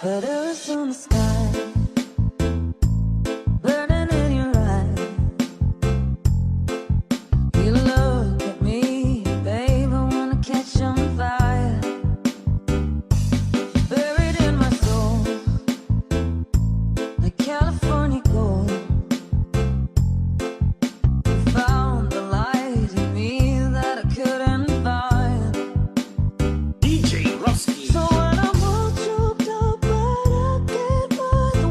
Letters on the sky, burning in your eyes. You look at me, babe, I wanna catch on fire. Buried in my soul, like California gold. Found the light in me that I couldn't find. DJ Rusty. So when I'm all choked up, but I can't find the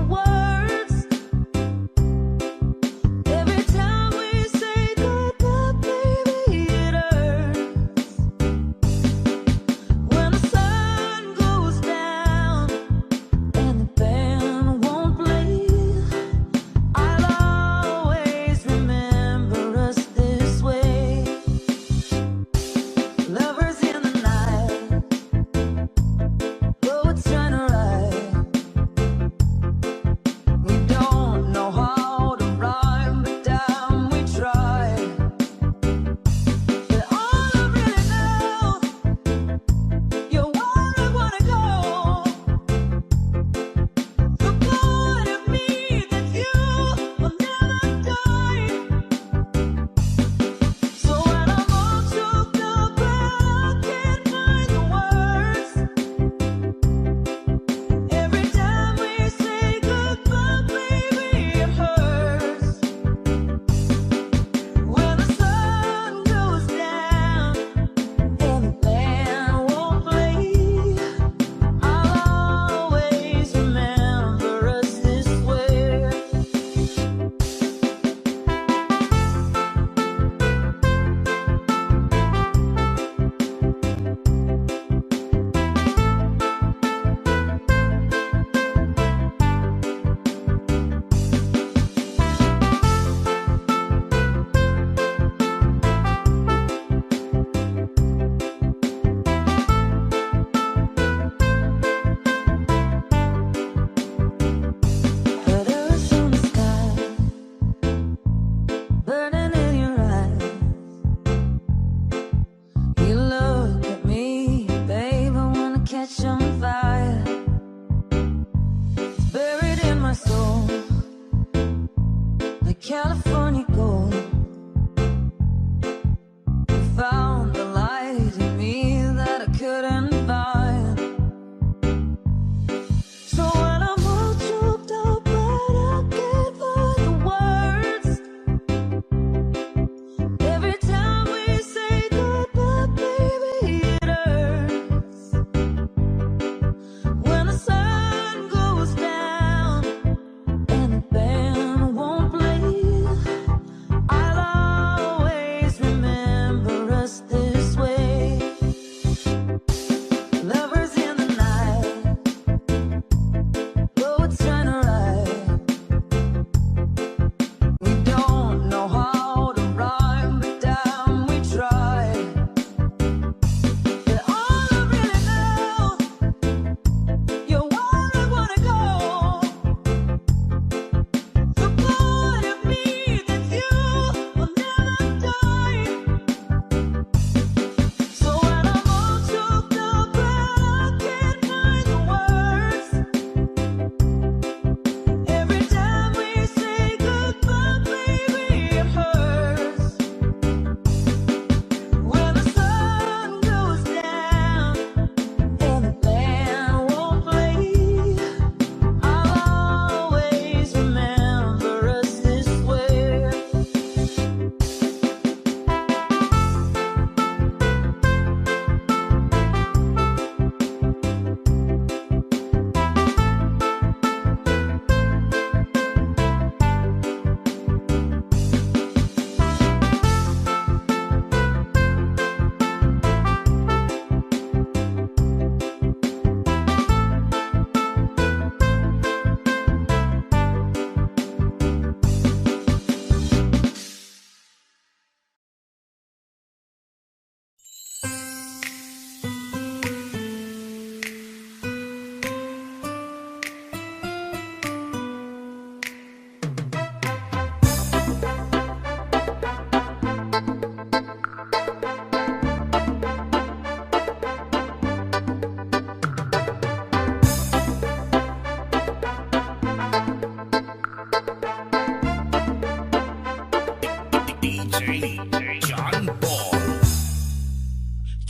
DJ John Paul.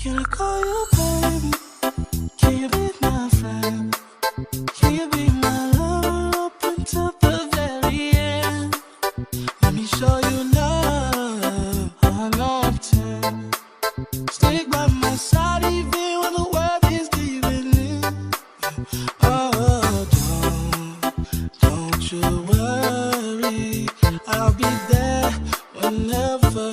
Can I call you baby? Can you be my friend? Can you be my lover up until the very end? Let me show you love, I love to. Stick by my side even when the world is giving in. Oh, don't you worry, I'll be there whenever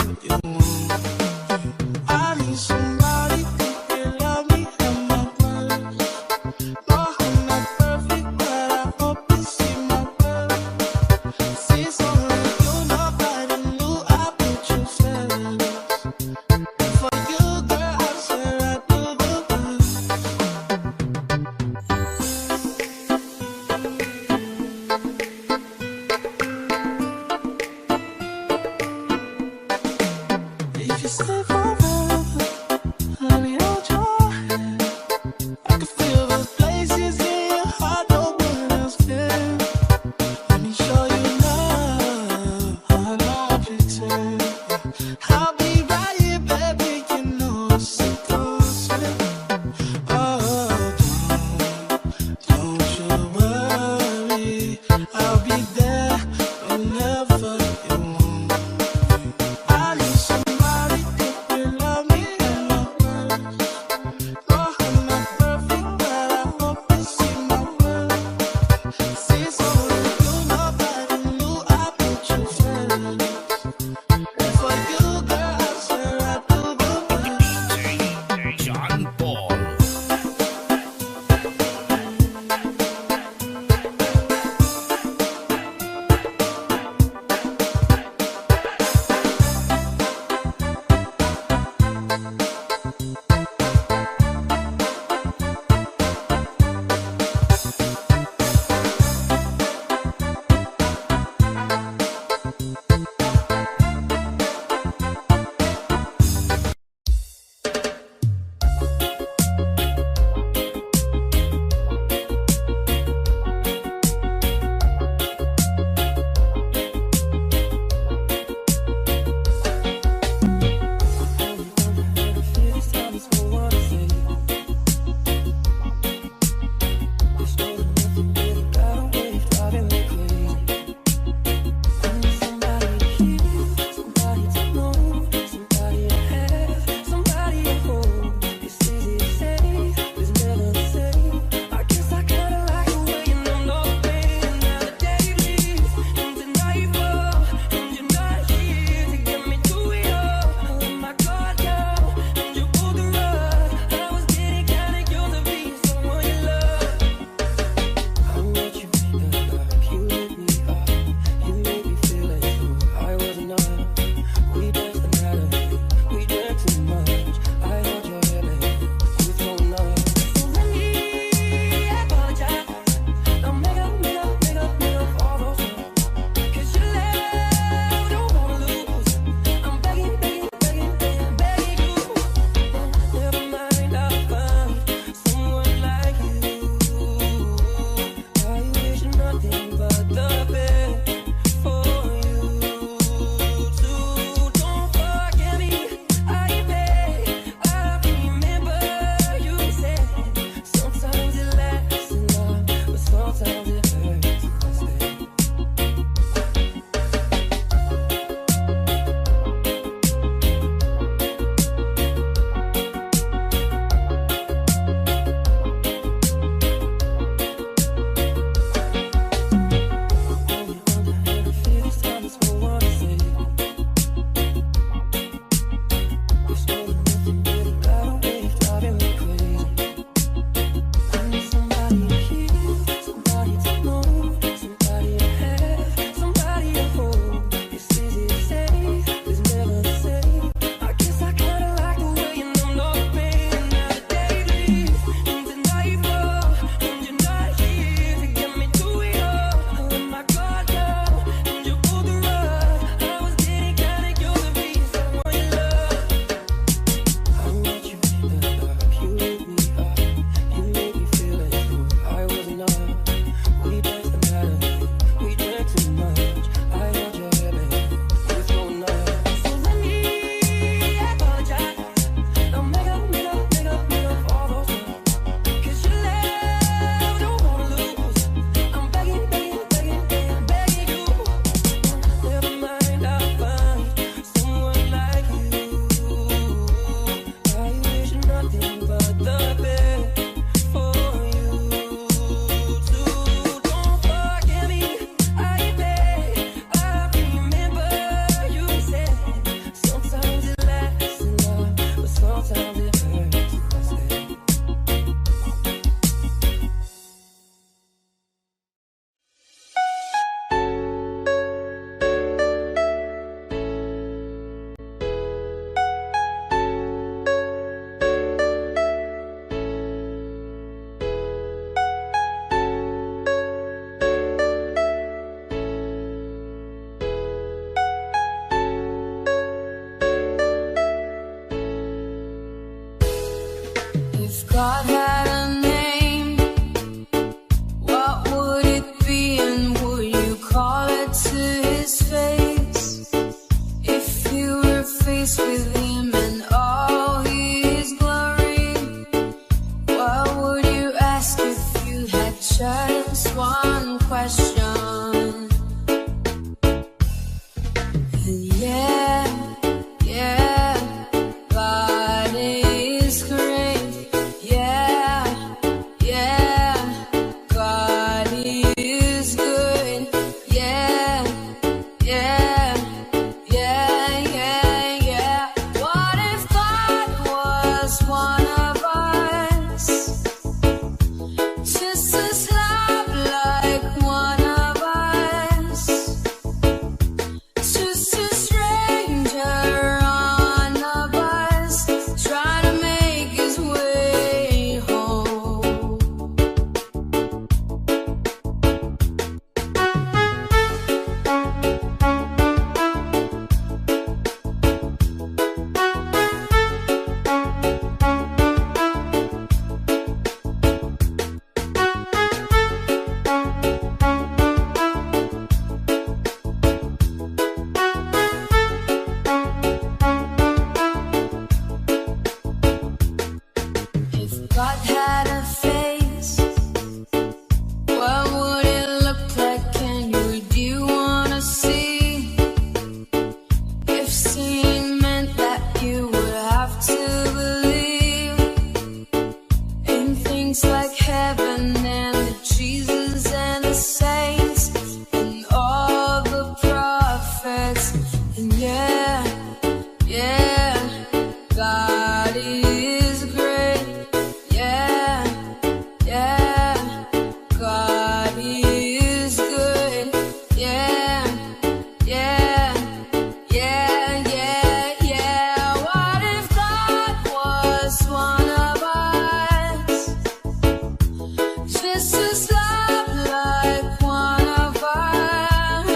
This is love like one of ours.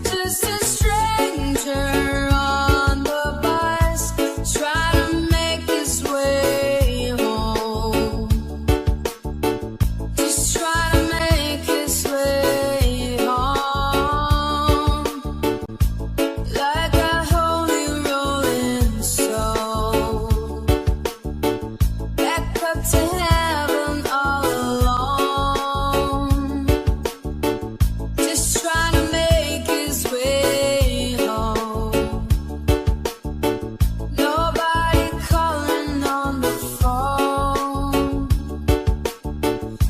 Just a stranger on the bus, try to make his way home. Just try to make his way home. Like a holy rolling soul, back up to heaven all alone. Just trying to make his way home. Nobody calling on the phone,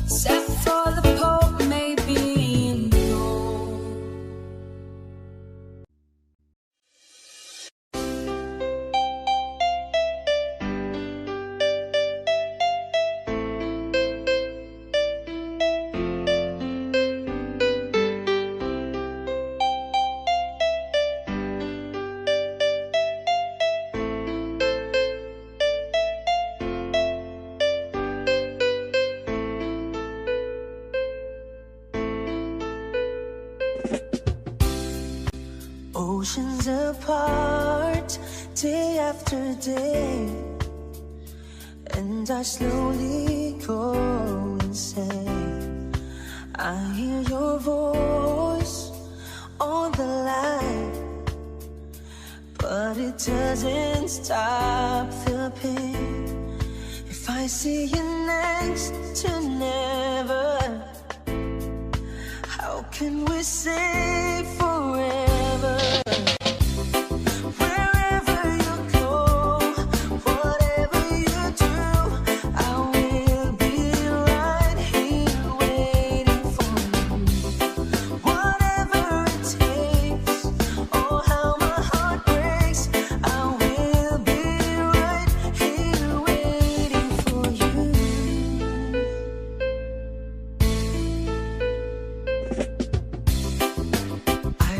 except for the Pope, maybe in Rome. Oceans apart, day after day, and I slowly go insane. I hear your voice on the line, but it doesn't stop the pain. If I see you next to never, how can we say forever? Wherever you go, whatever you do, I will be right here waiting for you. Whatever it takes, oh how my heart breaks, I will be right here waiting for you. I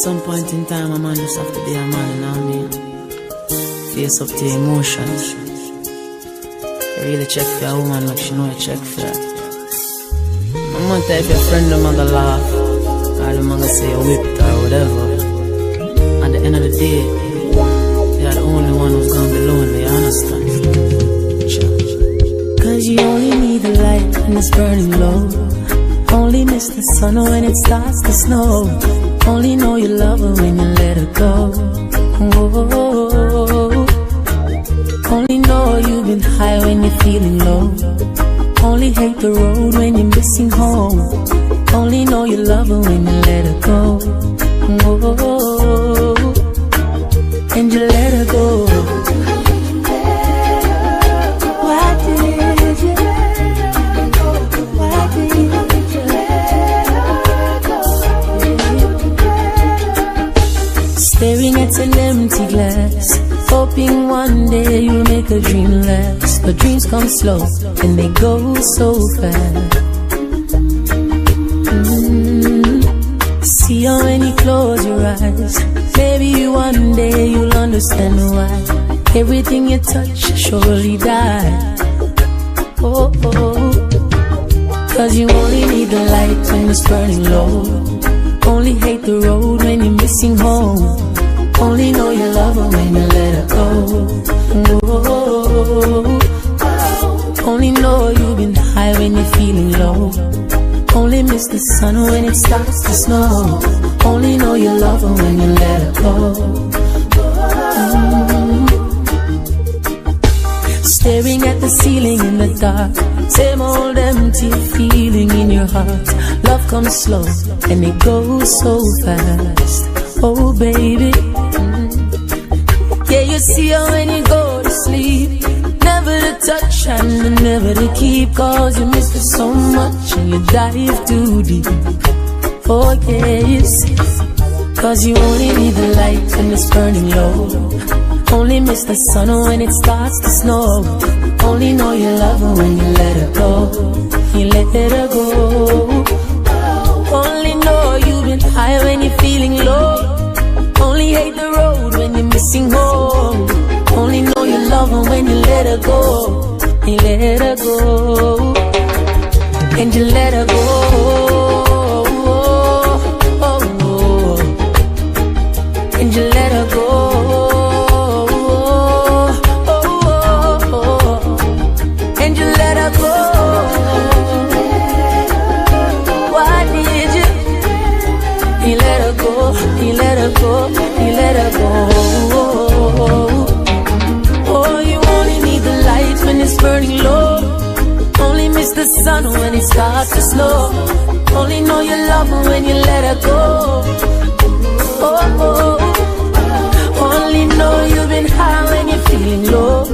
some point in time, a man just have to be a man, you know what I mean? Face up to emotions. You really check for a woman like she know you check for her. I'm gonna tell if your friend them gonna laugh, or them gonna say you whipped or whatever. At the end of the day, you're the only one who's gonna be lonely, you understand? Cause you only need the light when it's burning low. Only miss the sun when it starts to snow. Only know you love her when you let her go. Whoa. Only know you've been high when you're feeling low. Only hate the road when you're missing home. Only know you love her when you let her go. Whoa. And you let her go. Why did you let her go? Why did you let her go? Staring at an empty glass, hoping one day you'll make a dream last. But dreams come slow and they go so fast. See how when you close your eyes, maybe one day you'll understand why everything you touch surely die. Oh, oh. Cause you only need the light when it's burning low. Only hate the road when you're missing home. Only know you love her when you let her go. Oh, only know you've been high when you're feeling low. Only miss the sun when it starts to snow. Only know you love her when you let her go. Staring at the ceiling in the dark, same old empty feeling in your heart. Love comes slow and it goes so fast. Oh baby, yeah, you see her when you go to sleep. Never to touch and never to keep. Cause you miss her so much and you dive too deep. Oh yes, cause you only need the light when it's burning low. Only miss the sun when it starts to snow. Only know you love her when you let her go. You let her go. Only know you've been high when you're feeling low. Only hate the road when you're missing home. Only know you love her when you let her go. You let her go. And you let her go. And you let her go. And you let her go. Why did you? You let her go. You let her go. You let her go. Oh, you only need the light when it's burning low. Only miss the sun when it starts to snow. Only know you love her when you let her go. Oh, oh. Only know you've been high when you're feeling low.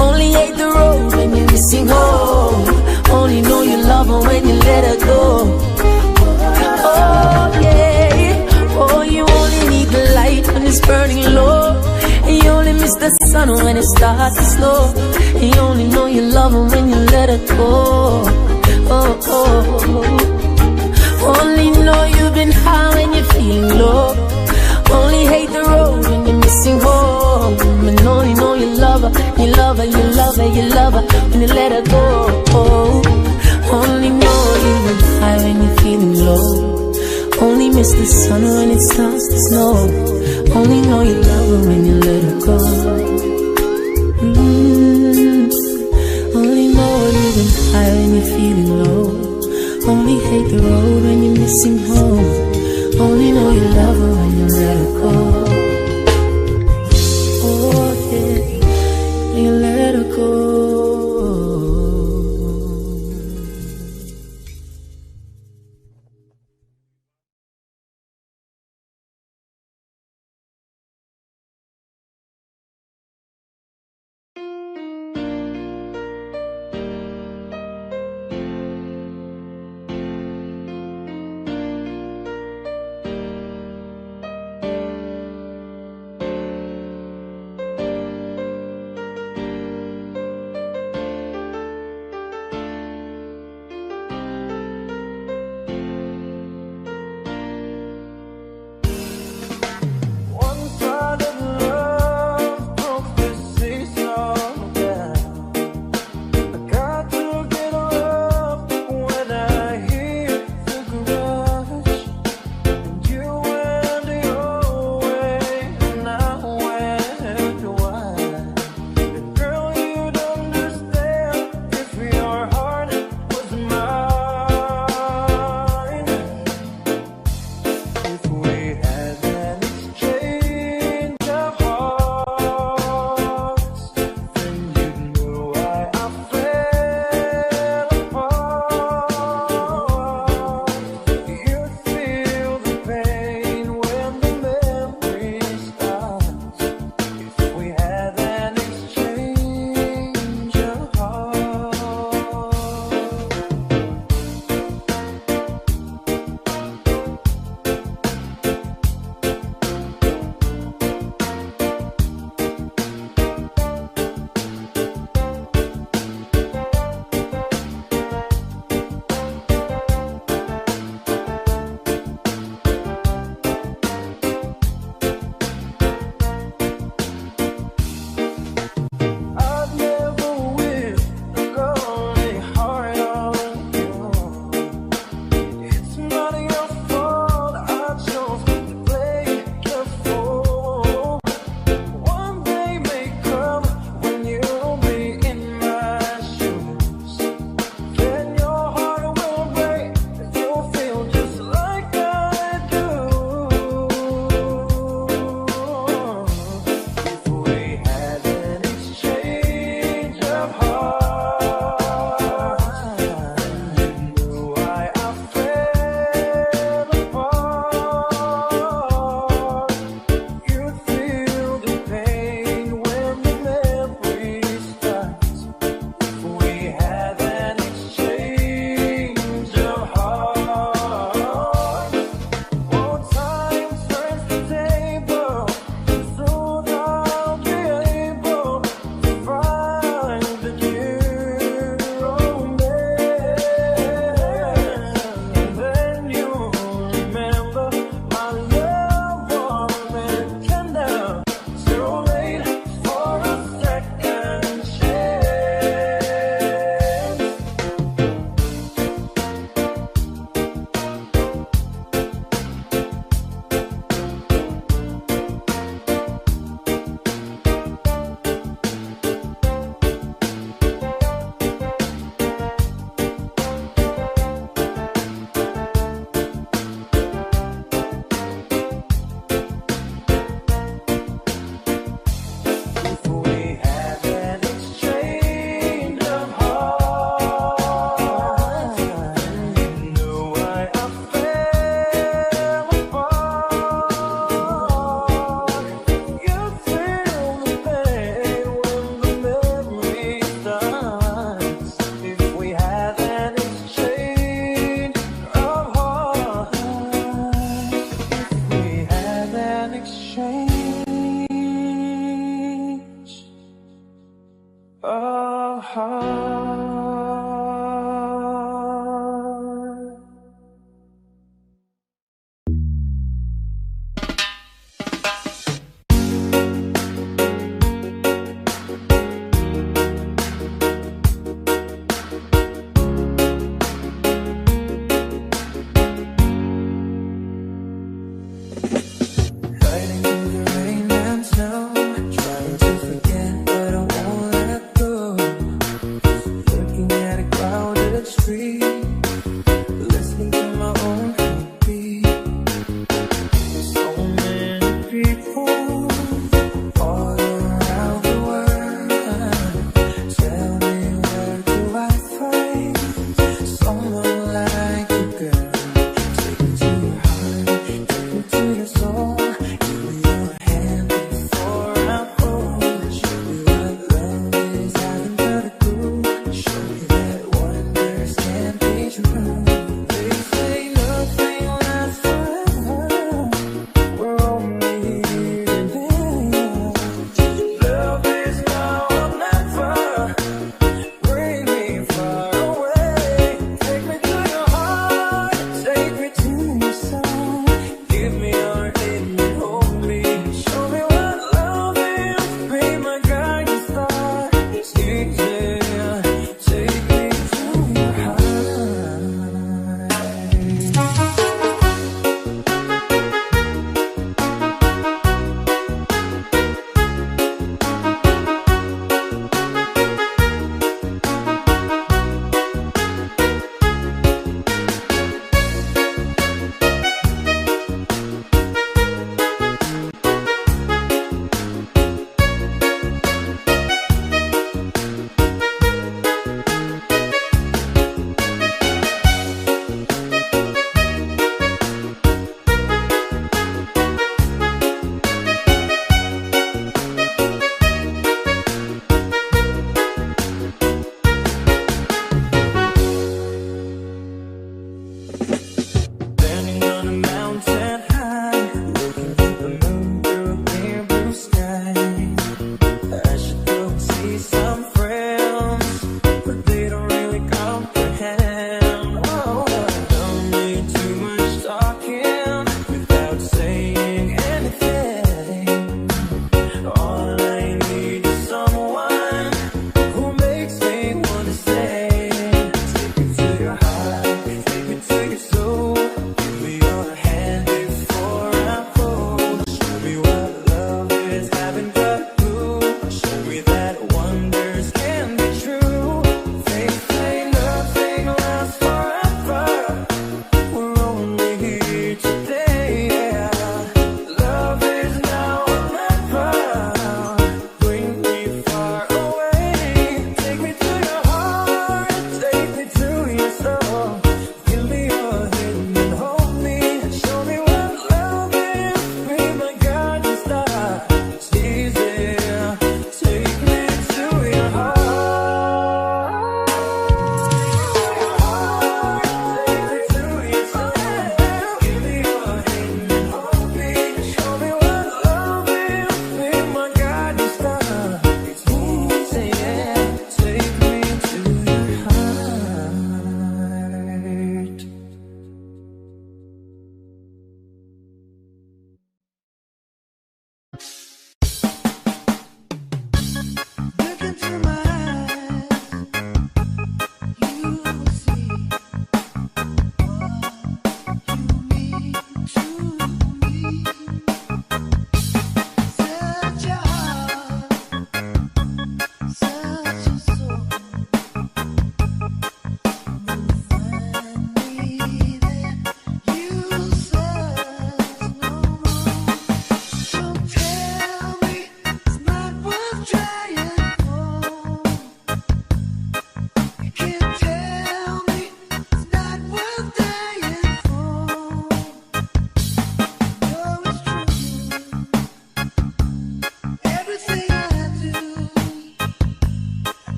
Only hate the road when you're missing home. Only know you love her when you let her go. Oh yeah. Oh, you only need the light when it's burning low. And you only miss the sun when it starts to snow. And you only know you love her when you let her go. Oh, oh. Only know you've been high when you're feeling low. Only hate the road when you're missing home. And only know you love her, you love her, you love her, you love her when you let her go. Only know you've been high when you're feeling low. Only miss the sun when it starts to snow. Only know you love her when you let her go. Only know you've been high when you're feeling low. Only hate the road when you're missing home. Only know you love her when you let her go. Oh yeah, you let her go. a heart. Riding through the rain and snow, trying to forget, but I won't let go. Look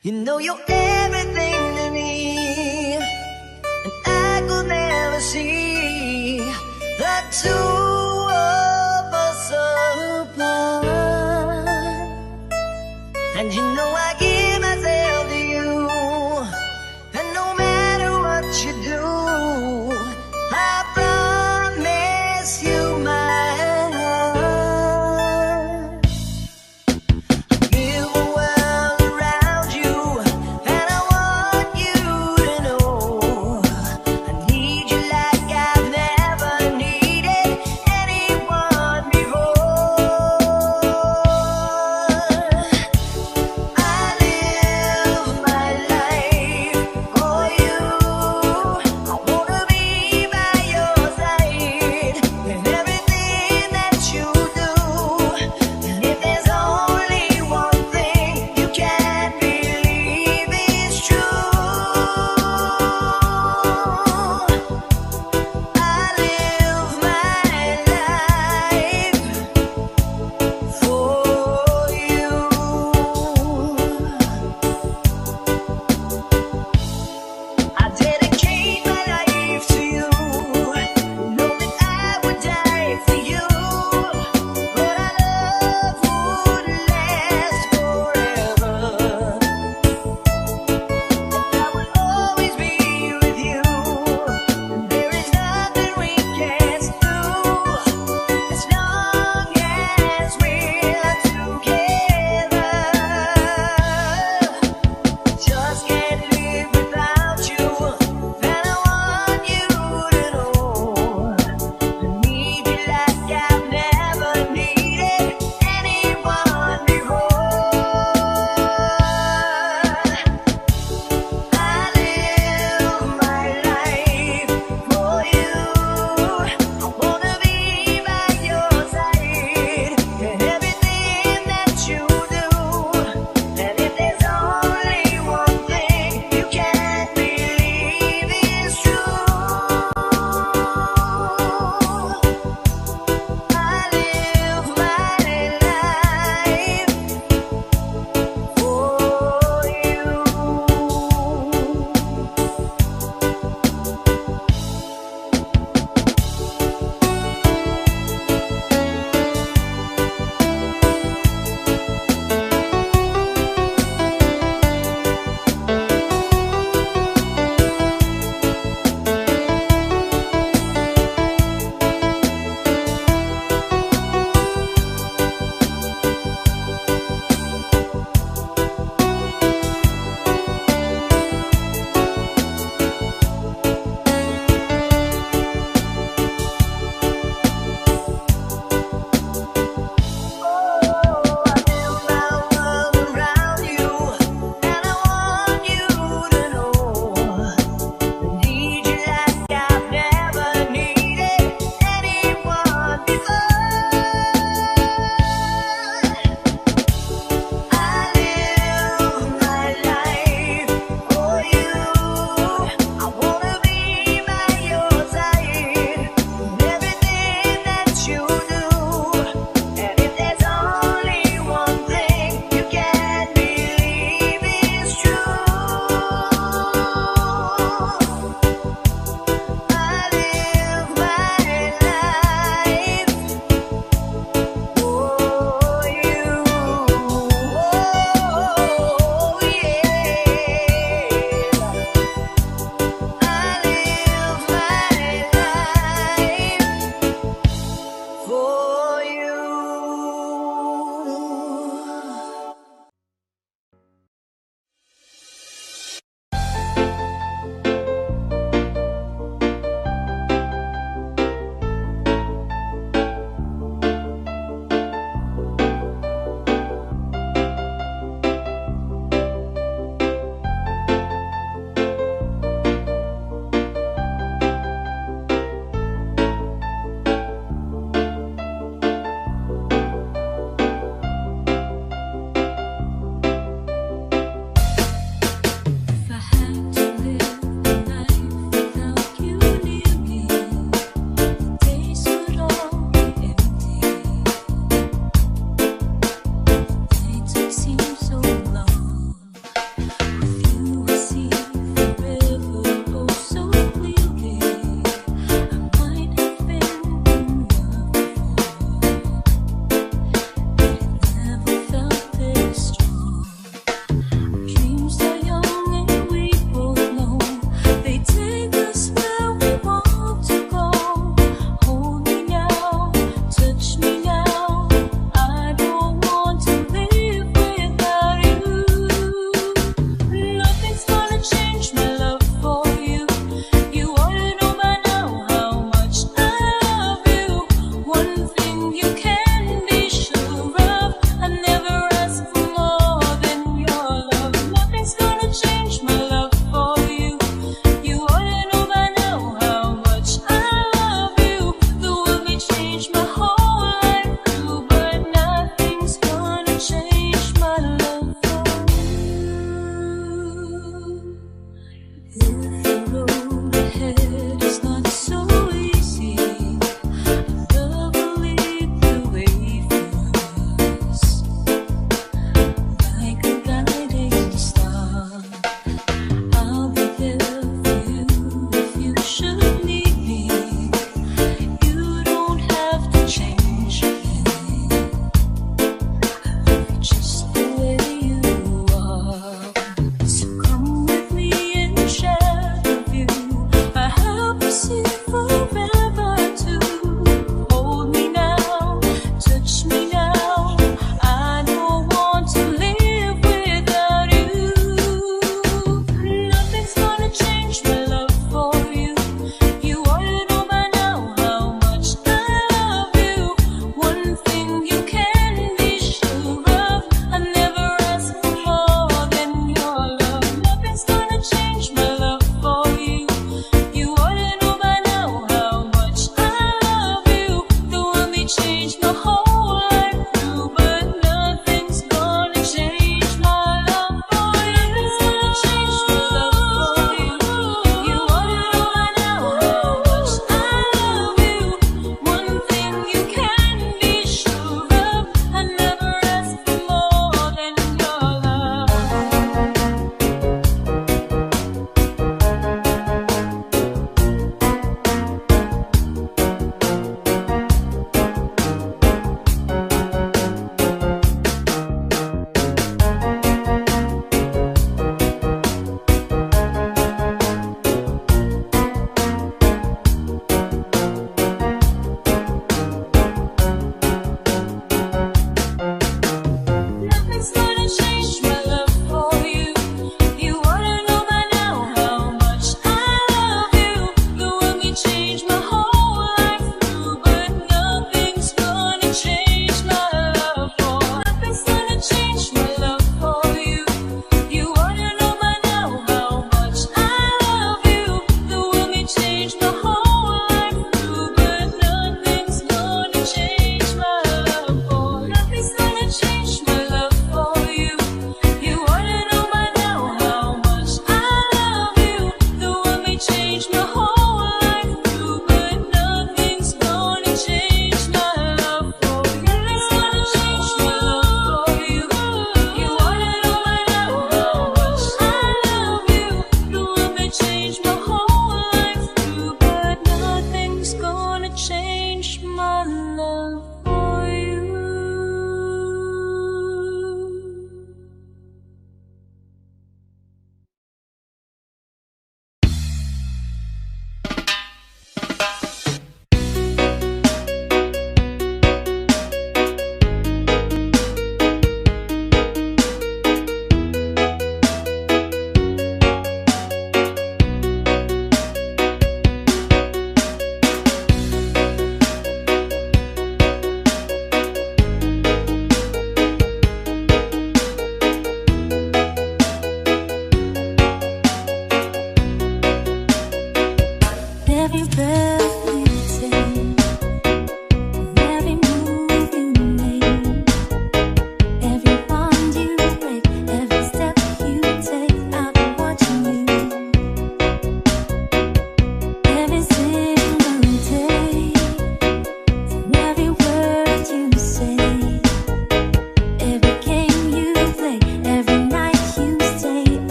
You know you're everything to me, and I could never see the two of us apart. And you know I give myself to you, and no matter what you do, I promise you my heart. Build a world around you, and I want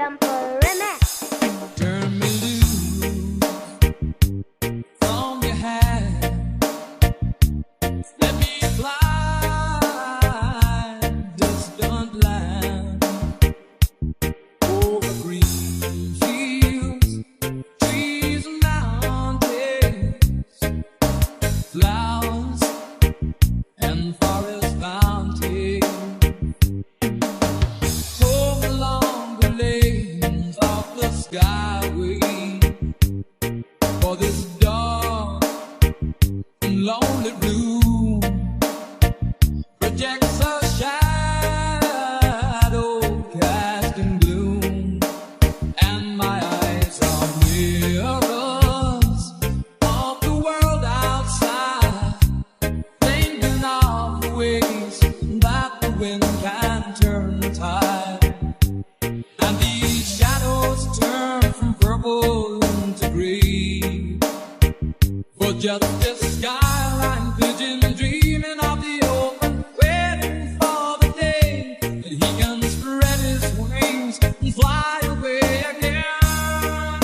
Jumper Remix. Turn me loose from your hand. Let me fly, distant land, over green fields, trees and mountains, flowers and forest fountains. Home along the lanes of the skyway, for this dark and lonely room projects a shadow casting gloom, and my eyes are mirrors of the world outside, thinking of the ways that the wind can turn the tide, and these shadows turn from purple to gray, for just this skyline pigeon dreaming of the open, waiting for the day that he can spread his wings and fly away again.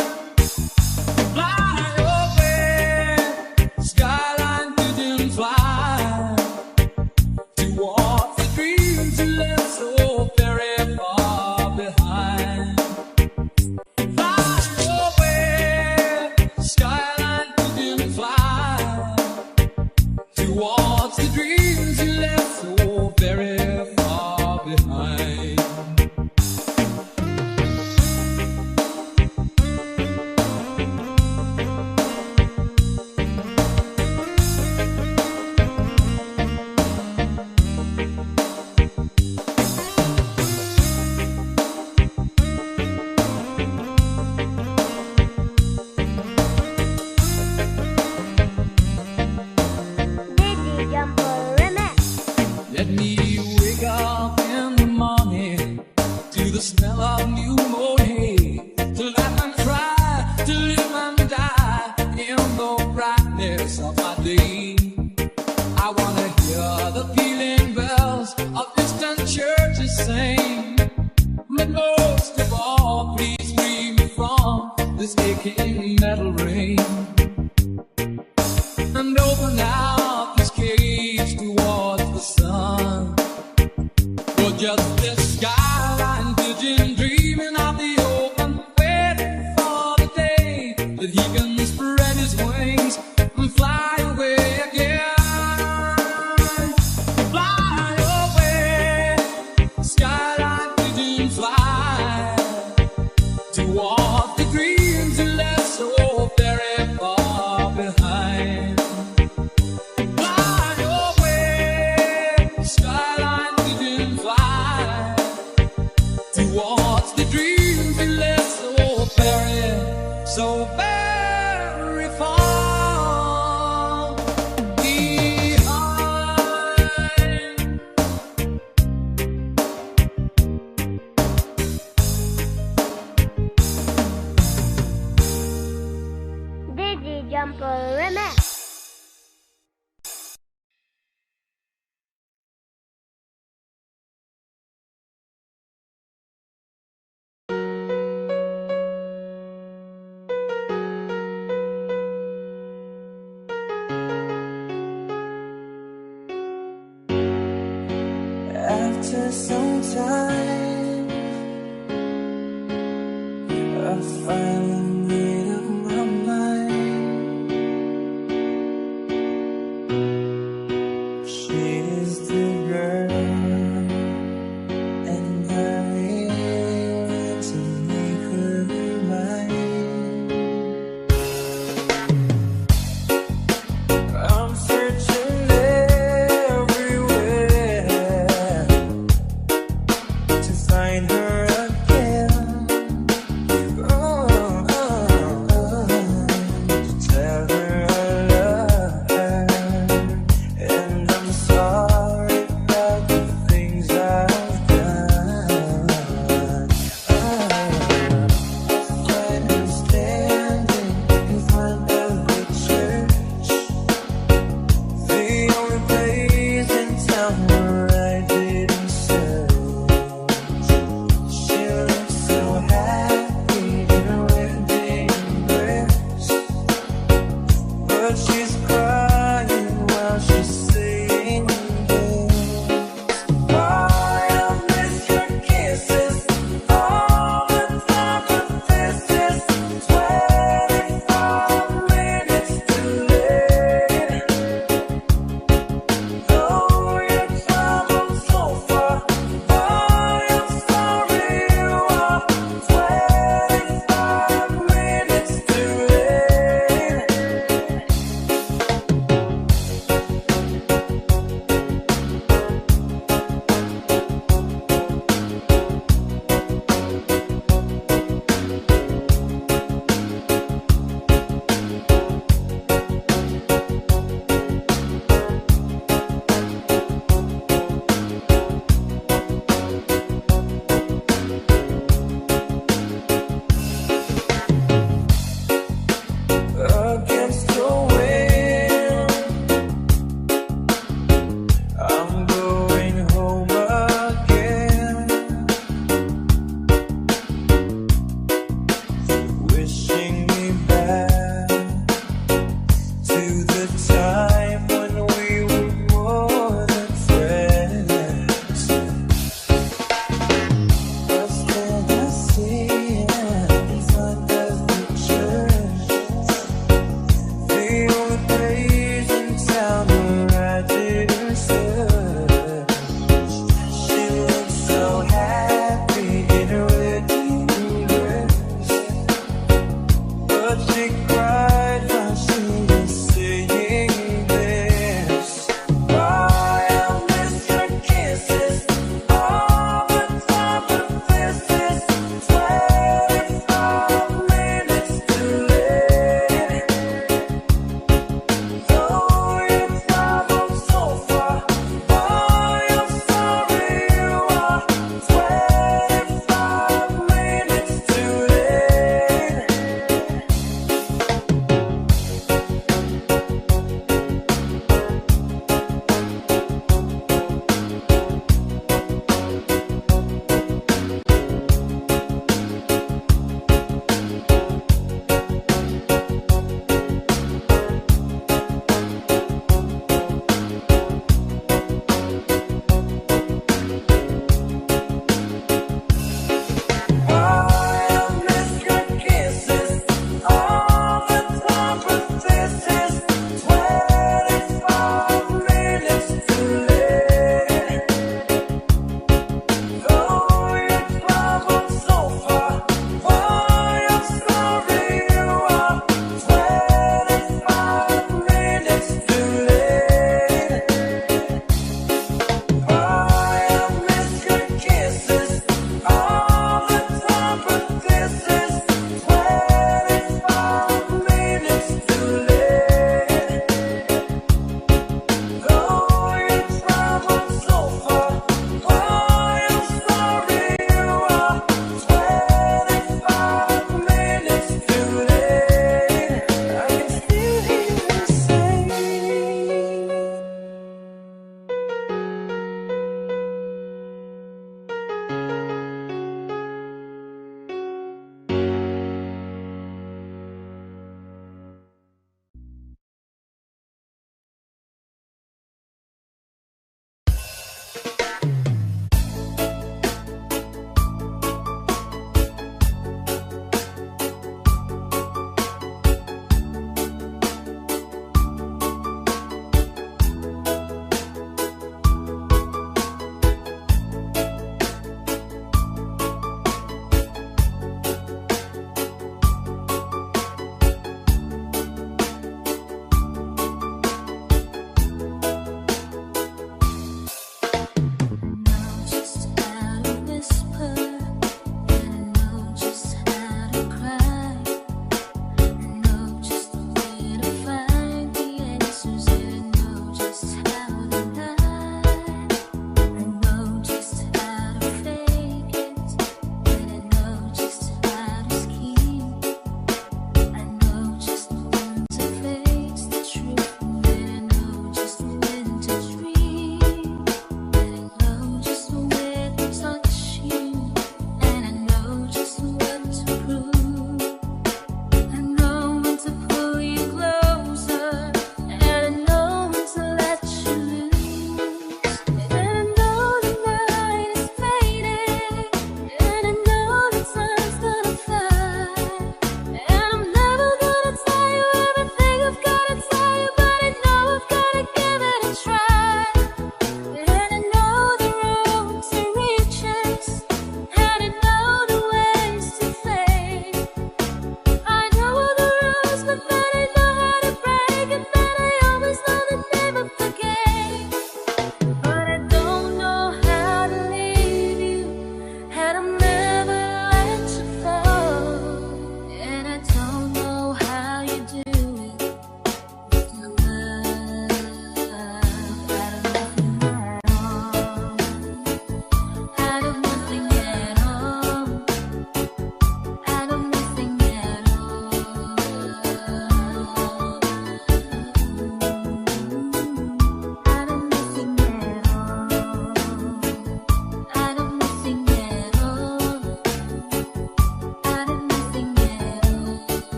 Fly away, skyline pigeon, fly towards the dreams you left so very far behind. Fly away, skyline pigeon, fly towards the dreams you left so very far behind. Dizzy Jumper Remix. Let me wake up in the morning to the smell of new mown hay, to laugh and cry, to live and die in the brightness of my day. I wanna hear the pealing bells of distant churches sing, but most of all, please free me from this aching metal ring, and open out this cage towards the sun, for just this skyline pigeon dreaming of the open, waiting for the day that he can spread his wings and fly away again. Fly away, skyline pigeon, fly towards the dreams you left so very far behind. Fly away, skyline pigeon, fly towards the dreams you left so very far behind. Dizzy Jumper Remix. After some time, I finally made up my mind. She is the girl, and I'm willing to make her mine. I'm searching everywhere to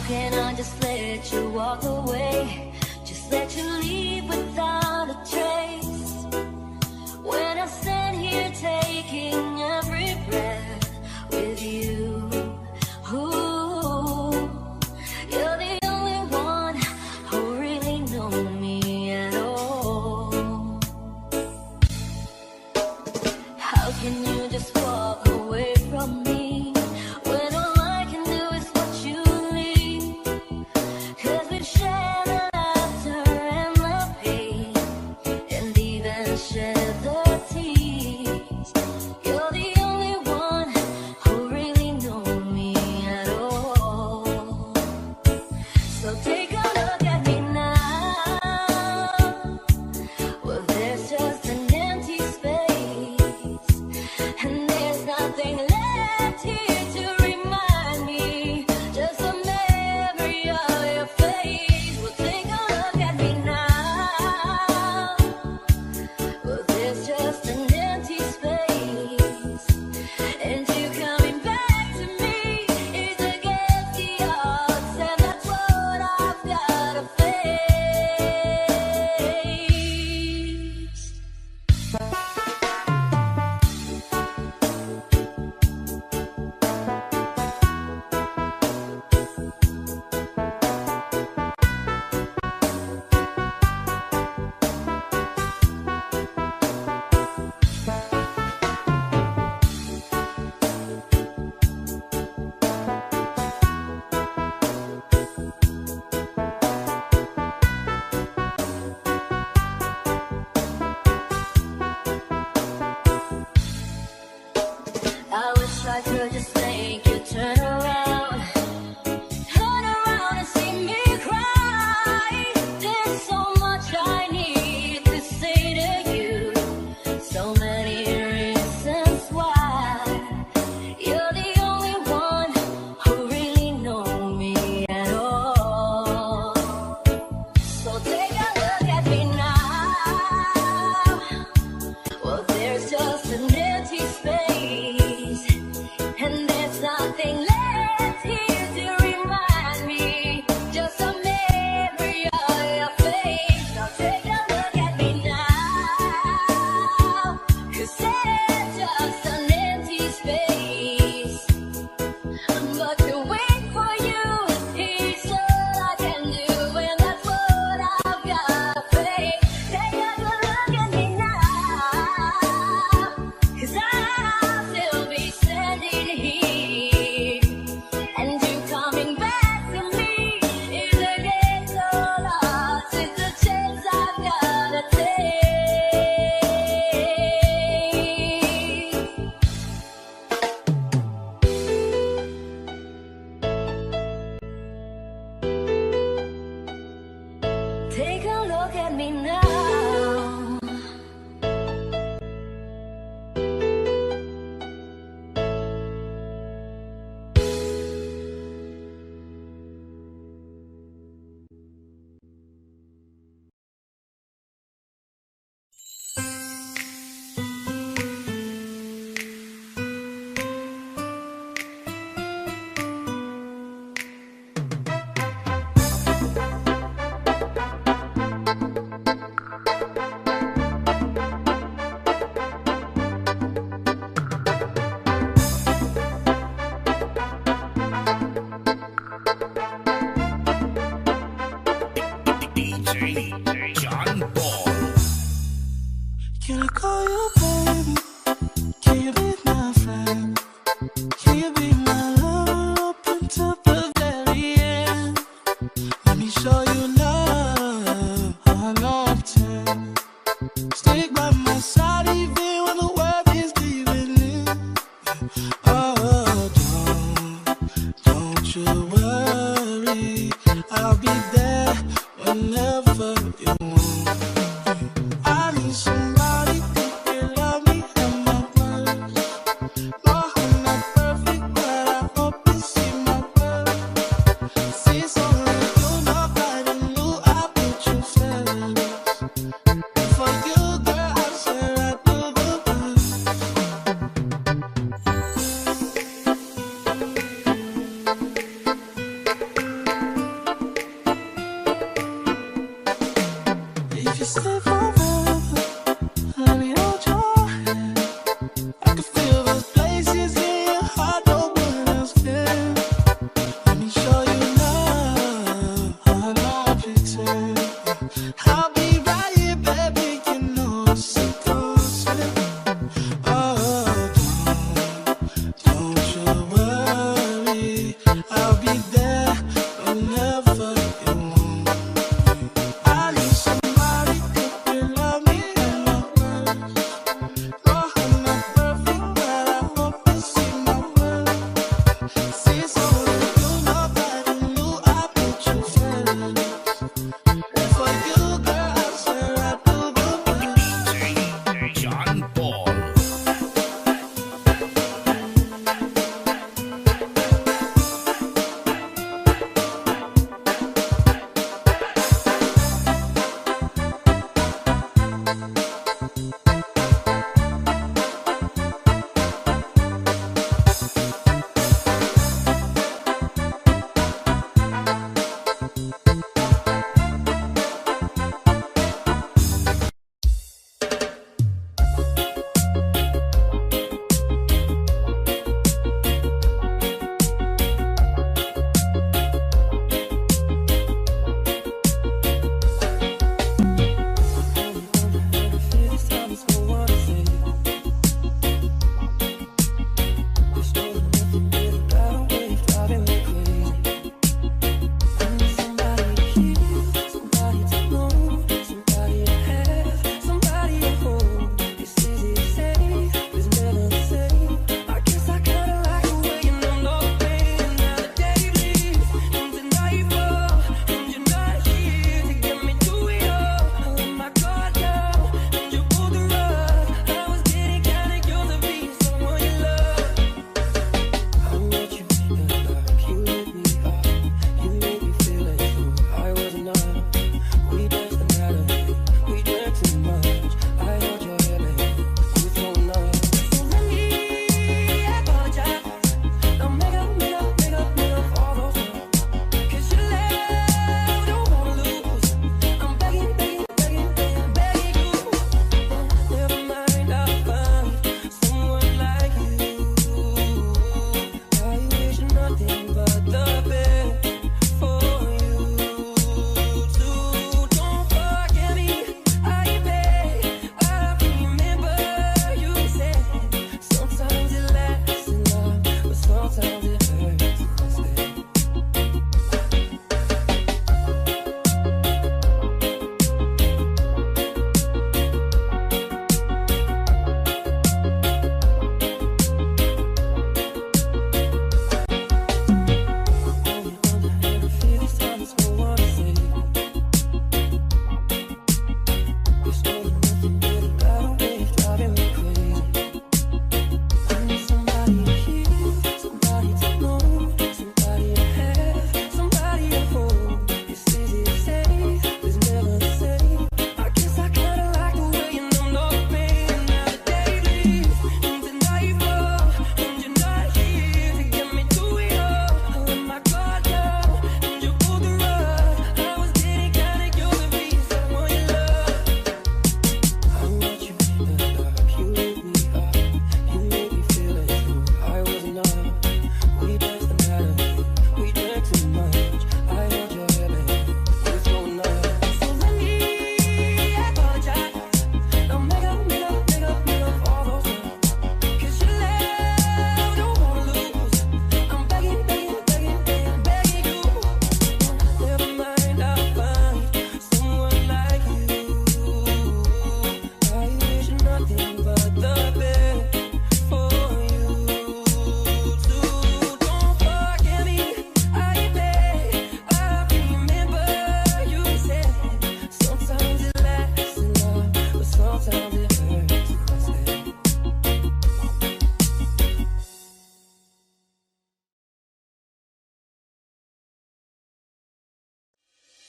can I just let you walk away? Just let you leave without a trace. When I stand here taking every breath with you. Ooh, you're the only one who really know me at all. How can you just walk away from me when all I can do is watch you leave? 'Cause we've shared the laughter and the pain, and even shed the tears. You're the only one who really know me at all. So take a look at me now. Well, there's just an empty space, and there's nothing left here to remind me. Just a memory of your face. Well, take a look at me now. Well, there's just an empty space, and you coming back to me is against the odds, and that's what I've gotta face. I wish I could just make you turn around and see me cry. There's so much I need to say to you, so many reasons why. You're the only one who really know me at all. So take a look at me now. Well, there's just an empty space, and there's nothing left here to remind me. Just a memory of your face. Now take a look at me now. 'Cause there's just an empty space, but to wait for you is all I can do, and that's what I've gotta face. Take a good look at me now, 'cause I'll still be standing here, and you coming back to me is against all odds. It's a chance I've gotta take. Take a look at me now. DJ John Paul. Can I call you baby? Can you be my friend? Can you be my lover up until the very end? Let me show you love, how I love to. Stick by my side even when the world is giving in. Oh, don't you worry, I'll be there whenever you want. I need somebody who can love me and my words. No, I'm not perfect, but I hope you see my worth.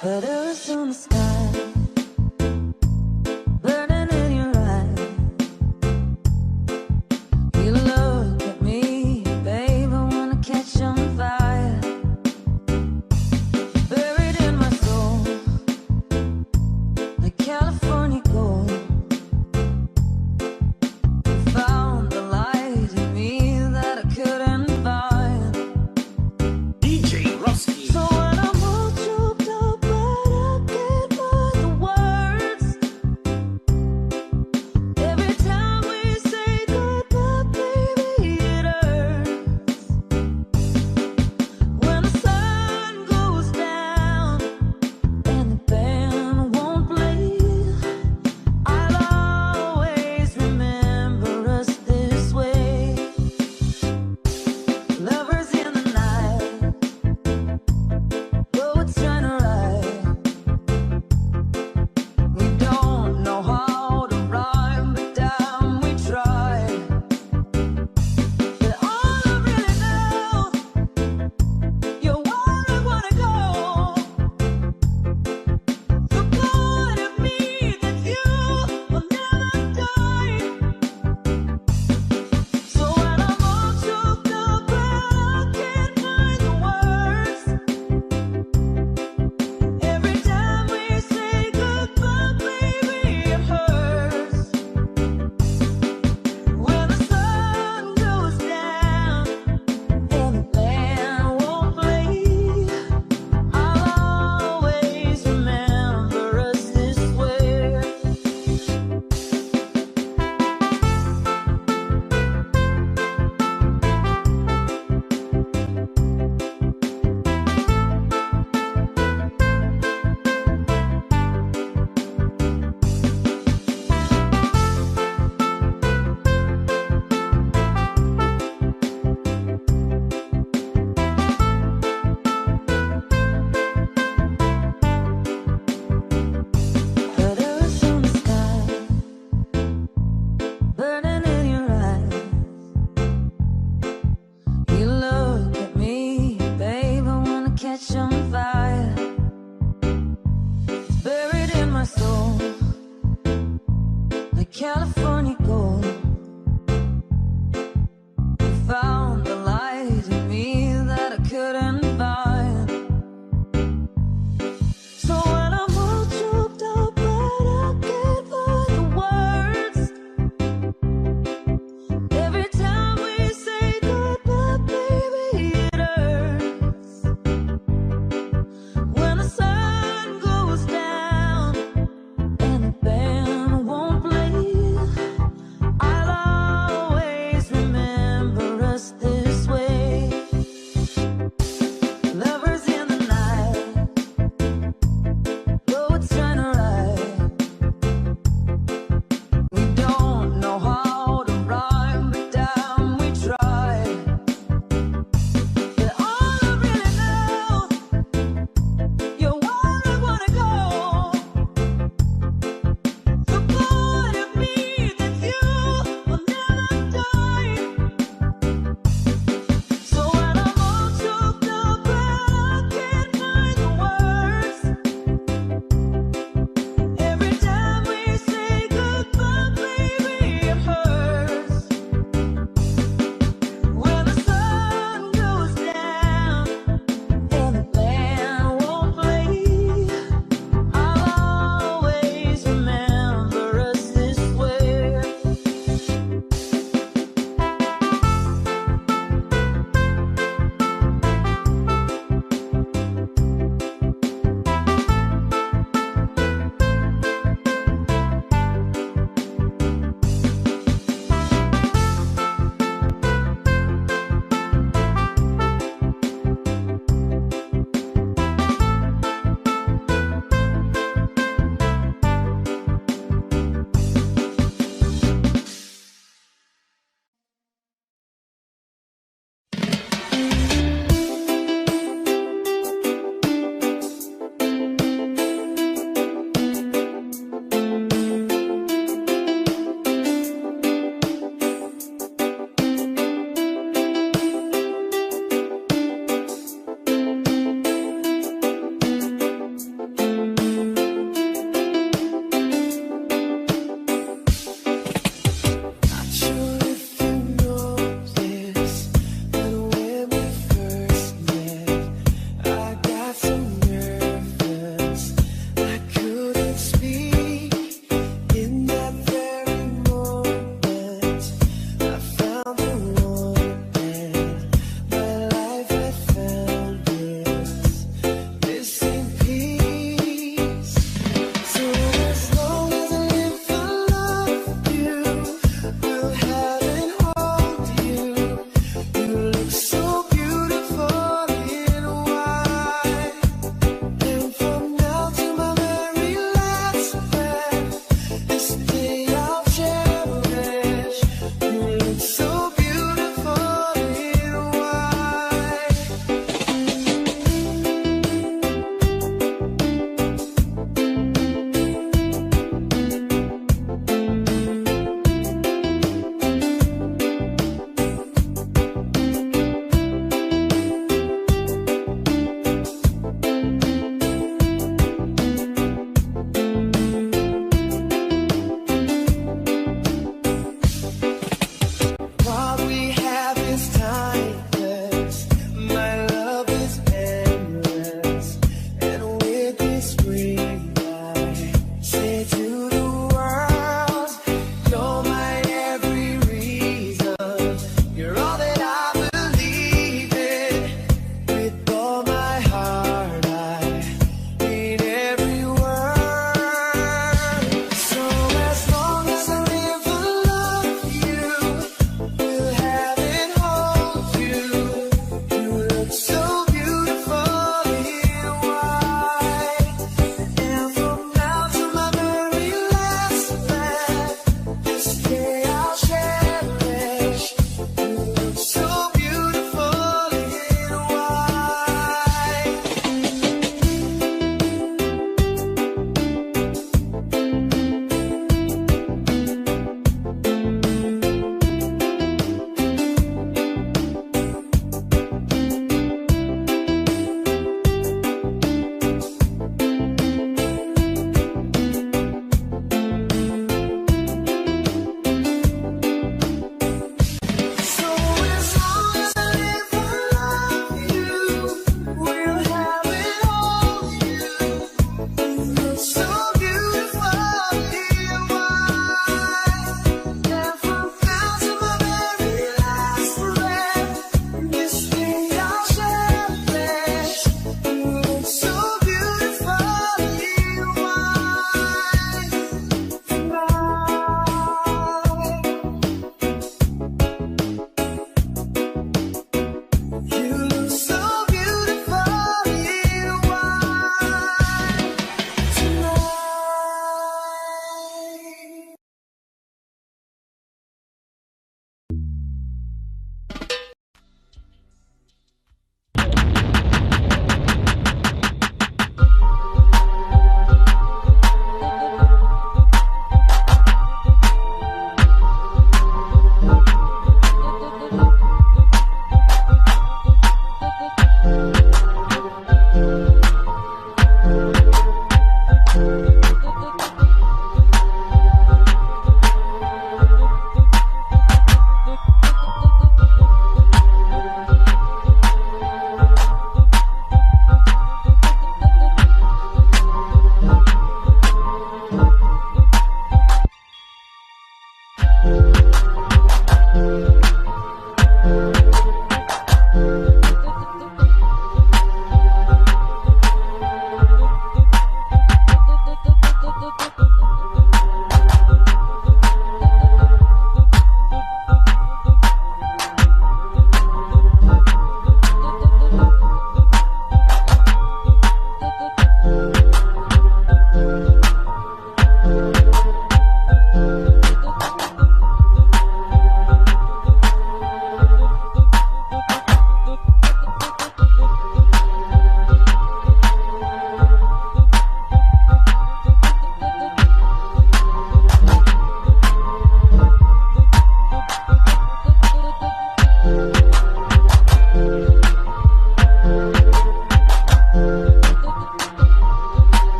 Letters on the sky.